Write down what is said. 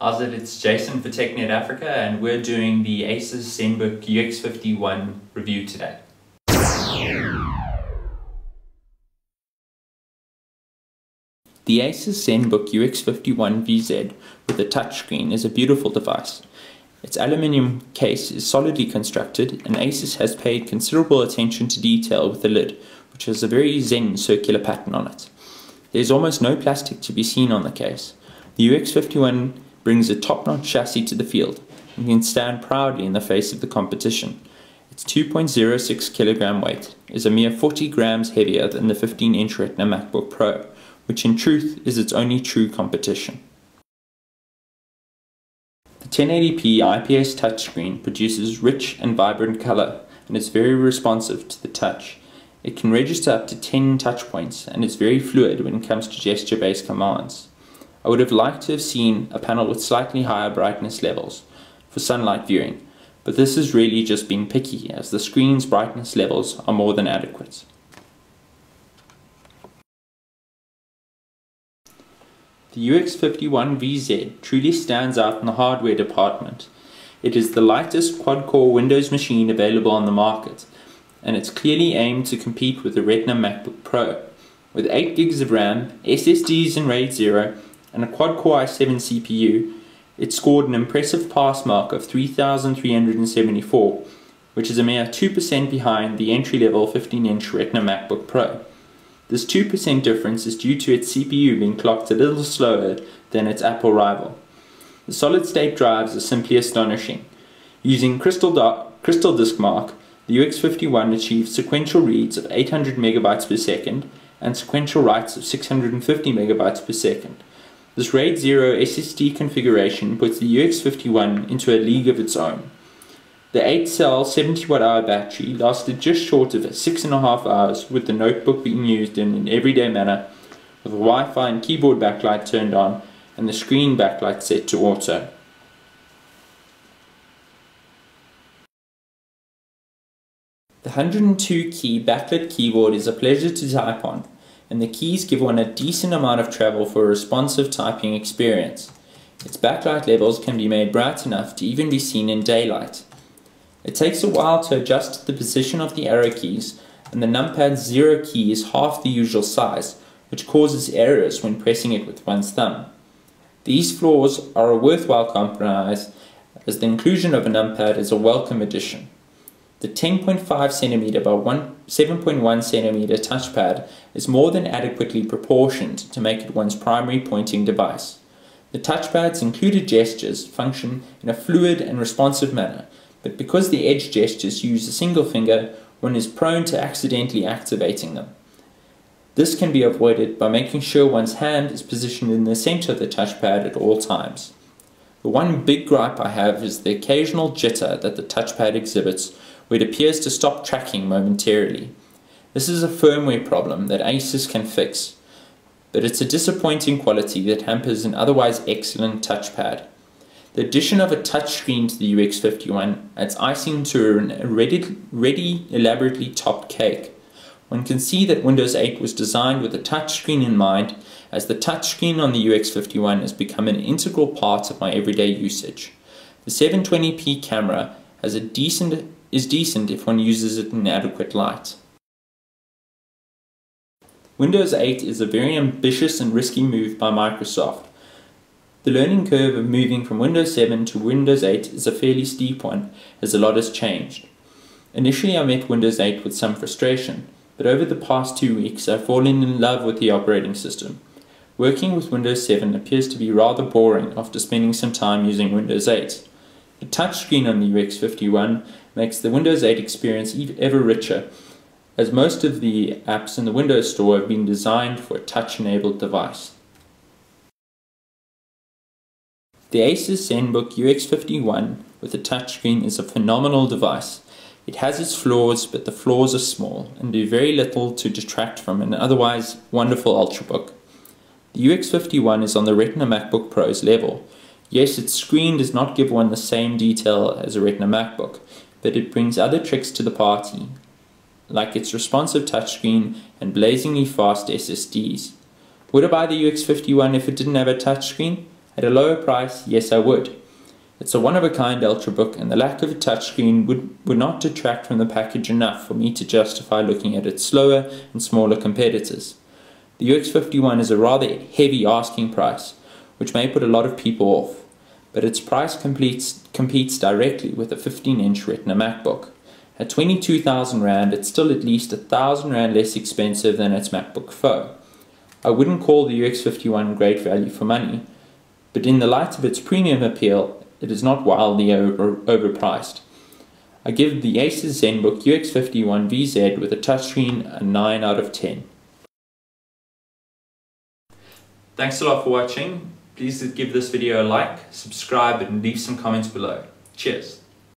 How's it? It's Jason for TechNet Africa, and we're doing the Asus Zenbook UX51 review today. The Asus Zenbook UX51VZ with a touchscreen is a beautiful device. Its aluminium case is solidly constructed, and Asus has paid considerable attention to detail with the lid, which has a very zen circular pattern on it. There is almost no plastic to be seen on the case. The UX51 brings a top-notch chassis to the field and can stand proudly in the face of the competition. Its 2.06 kilogram weight is a mere 40 grams heavier than the 15-inch Retina MacBook Pro, which in truth is its only true competition. The 1080p IPS touchscreen produces rich and vibrant color and is very responsive to the touch. It can register up to 10 touch points and is very fluid when it comes to gesture-based commands. I would have liked to have seen a panel with slightly higher brightness levels for sunlight viewing, but this is really just being picky as the screen's brightness levels are more than adequate. The UX51VZ truly stands out in the hardware department. It is the lightest quad-core Windows machine available on the market, and it's clearly aimed to compete with the Retina MacBook Pro. With 8 gigs of RAM, SSDs in RAID 0, and a quad-core i7 CPU, it scored an impressive pass mark of 3,374, which is a mere 2% behind the entry-level 15-inch Retina MacBook Pro. This 2% difference is due to its CPU being clocked a little slower than its Apple rival. The solid-state drives are simply astonishing. Using Crystal Disk Mark, the UX51 achieves sequential reads of 800 megabytes per second and sequential writes of 650 megabytes per second. This RAID 0 SSD configuration puts the UX51 into a league of its own. The 8-cell 70-watt-hour battery lasted just short of 6.5 hours, with the notebook being used in an everyday manner, with the Wi-Fi and keyboard backlight turned on and the screen backlight set to auto. The 102-key backlit keyboard is a pleasure to type on, and the keys give one a decent amount of travel for a responsive typing experience. Its backlight levels can be made bright enough to even be seen in daylight. It takes a while to adjust the position of the arrow keys, and the numpad's 0 key is half the usual size, which causes errors when pressing it with one's thumb. These flaws are a worthwhile compromise, as the inclusion of a numpad is a welcome addition. The 10.5cm by 7.1cm touchpad is more than adequately proportioned to make it one's primary pointing device. The touchpad's included gestures function in a fluid and responsive manner, but because the edge gestures use a single finger, one is prone to accidentally activating them. This can be avoided by making sure one's hand is positioned in the center of the touchpad at all times. The one big gripe I have is the occasional jitter that the touchpad exhibits, where it appears to stop tracking momentarily. This is a firmware problem that Asus can fix, but it's a disappointing quality that hampers an otherwise excellent touchpad. The addition of a touchscreen to the UX51 adds icing to a ready elaborately topped cake. One can see that Windows 8 was designed with a touchscreen in mind, as the touchscreen on the UX51 has become an integral part of my everyday usage. The 720p camera is decent if one uses it in adequate light. Windows 8 is a very ambitious and risky move by Microsoft. The learning curve of moving from Windows 7 to Windows 8 is a fairly steep one, as a lot has changed. Initially I met Windows 8 with some frustration, but over the past 2 weeks I've fallen in love with the operating system. Working with Windows 7 appears to be rather boring after spending some time using Windows 8. The touchscreen on the UX51 makes the Windows 8 experience ever richer, as most of the apps in the Windows Store have been designed for a touch-enabled device. The Asus Zenbook UX51 with a touchscreen is a phenomenal device. It has its flaws, but the flaws are small and do very little to detract from an otherwise wonderful Ultrabook. The UX51 is on the Retina MacBook Pro's level. Yes, its screen does not give one the same detail as a Retina MacBook, but it brings other tricks to the party, like its responsive touchscreen and blazingly fast SSDs. Would I buy the UX51 if it didn't have a touchscreen? At a lower price, yes I would. It's a one-of-a-kind Ultrabook, and the lack of a touchscreen would not detract from the package enough for me to justify looking at its slower and smaller competitors. The UX51 is a rather heavy asking price, which may put a lot of people off, but its price competes directly with a 15-inch Retina MacBook. At 22,000 Rand, it's still at least 1,000 Rand less expensive than its MacBook Pro. I wouldn't call the UX51 great value for money, but in the light of its premium appeal, it is not wildly overpriced. I give the Asus Zenbook UX51VZ with a touchscreen a 9 out of 10. Thanks a lot for watching. Please give this video a like, subscribe, and leave some comments below. Cheers.